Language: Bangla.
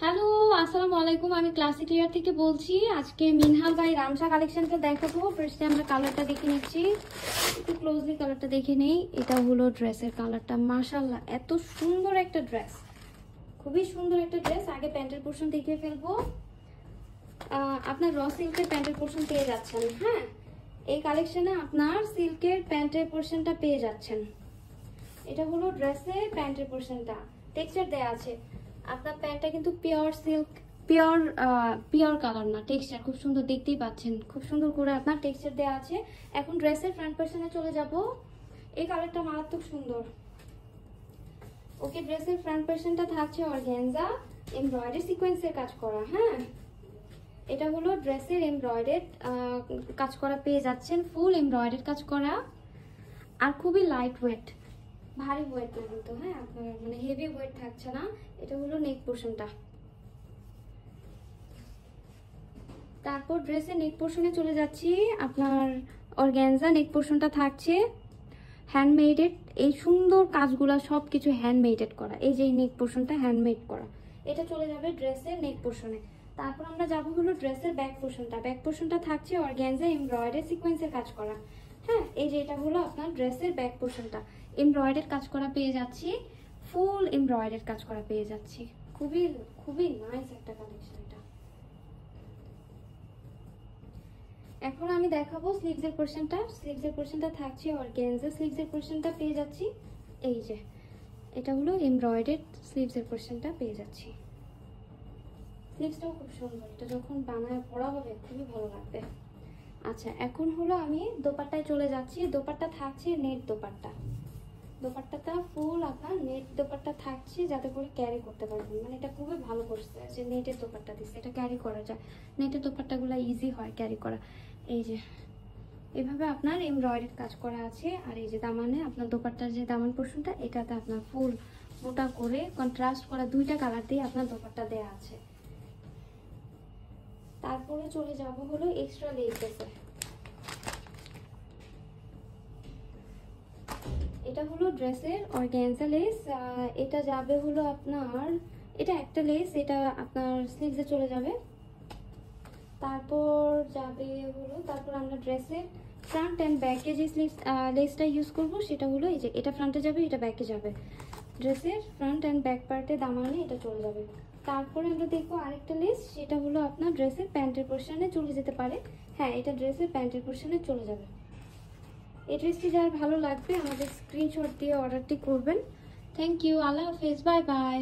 হ্যালো, আসসালামু আলাইকুম। আমি ক্লাসিক ক্লিয়ার থেকে বলছি। আজকে মিনহাল বাই রামসা কালেকশনটা দেখাবো। ফার্স্টে আমরা কালারটা দেখে নিচ্ছি, একটু ক্লোজলি কালারটা দেখে নেই। এটা হলো ড্রেসের কালারটা, মাশাআল্লাহ এত সুন্দর একটা ড্রেস, খুবই সুন্দর একটা ড্রেস। আগে প্যান্টের পোর্শন দেখিয়ে ফেলবো। আপনার র সিল্কের প্যান্টের পোর্শন পেয়ে যাচ্ছেন। হ্যাঁ, এই কালেকশনে আপনার সিল্কের প্যান্টের পোর্শনটা পেয়ে যাচ্ছেন। এটা হলো ড্রেসের প্যান্টের পোর্শনটা, টেক্সচার দেয়া আছে। আপনার প্যান্টটা কিন্তু পিওর সিল্ক, পিওর কালার না, টেক্সচার খুব সুন্দর, দেখতেই পাচ্ছেন খুব সুন্দর করে আপনার টেক্সচার দেওয়া আছে। এখন ড্রেসের ফ্রন্ট পোর্শনে চলে যাব। এই কালারটা মারাত্মক সুন্দর। ওকে, ড্রেসের ফ্রন্ট পোর্শনটা থাকছে অর্গানজা এমব্রয়ডারি সিকোয়েন্সের কাজ করা। হ্যাঁ, এটা হলো ড্রেসের এমব্রয়ডারি কাজ করা পেয়ে যাচ্ছেন, ফুল এমব্রয়ডারি কাজ করা, আর খুবই লাইট ওয়েট, ভারী ওয়েট না কিন্তু। হ্যাঁ, আপনার মানে হেভি ওয়েট থাকছে না। এটা হলো নেক পোর্শনটা। তারপর ড্রেসের নেক পোর্শনে চলে যাচ্ছি। আপনার অর্গানজা নেক পোর্শনটা থাকছে হ্যান্ডমেডেড। এই সুন্দর কাজগুলা সব কিছু হ্যান্ডমেডেড করা। এই যে নেক পোর্শনটা হ্যান্ডমেড করা, এটা চলে যাবে ড্রেসের নেক পোর্শনে। তারপর আমরা যাবো হলো ড্রেসের ব্যাক পোর্শনটা। ব্যাক পোর্শনটা থাকছে অর্গানজা এমব্রয়ডারি সিকোয়েন্সের কাজ করা। হ্যাঁ, এই যে এটা হলো আপনার ড্রেসের ব্যাক পোর্শনটা, এমব্রয়ডারি কাজ করা পেয়ে যাচ্ছি, ফুল এমব্রয়ডারি কাজ করা পেয়ে যাচ্ছি। খুবই খুবই নাইস একটা কালেকশন এটা। এখন আমি দেখাবো স্লিভসের পোর্শনটা। স্লিভসের পোর্শনটা থাকছে অর্গানজা, স্লিভসের পোর্শনটা পেয়ে যাচ্ছি। এই যে এটা হলো এমব্রয়ডারি স্লিভসের পোর্শনটা পেয়ে যাচ্ছি। স্লিভসটাও খুব সুন্দর, এটা যখন বানায় পরা হবে খুবই ভালো লাগবে। আচ্ছা, এখন হলো আমি দোপাট্টায় চলে যাচ্ছি। দোপাট্টা থাকছে নেট দোপাট্টা। দোপাট্টাটা ফুল আপনার নেট দোপাট্টা থাকছে, যাতে করে ক্যারি করতে পারবেন। মানে এটা খুবই ভালো করছে যে নেটের দোপাট্টা দিচ্ছে, এটা ক্যারি করা যায়। নেটের দোপাট্টাগুলো ইজি হয় ক্যারি করা। এই যে এভাবে আপনার এমব্রয়ডারি কাজ করা আছে। আর এই যে দামানে আপনার দোপাট্টার যে দামান পোর্শনটা, এটাতে আপনার ফুল মোটা করে কন্ট্রাস্ট করা দুইটা কালার দিয়ে আপনার দোপাট্টা দেয়া আছে। তারপরে চলে যাব হলো এক্সট্রা লেসেসে। এটা হলো ড্রেসের অর্গানজা লেস। এটা যাবে হলো আপনার, এটা একটা লেস, এটা আপনার স্লিভসে চলে যাবে। তারপর যাবে হলো, তারপর আমরা ড্রেসের ফ্রন্ট অ্যান্ড ব্যাকে যে লেসটা ইউজ করবো সেটা হলো এই যে, এটা ফ্রন্টে যাবে, এটা ব্যাকে যাবে। ড্রেসের ফ্রন্ট অ্যান্ড ব্যাক পার্টে দামানে এটা চলে যাবে। তারপরে আমরা দেখবো আরেকটা লেস, সেটা হলো আপনার ড্রেসের প্যান্টের পোর্শনে চলে যেতে পারে। হ্যাঁ, এটা ড্রেসের প্যান্টের পোর্শনে চলে যাবে। এই ড্রেসটি যার ভালো লাগবে আমাদের স্ক্রিনশট দিয়ে অর্ডারটি করবেন। থ্যাংক ইউ, আল্লাহ হাফেজ, বাই বাই।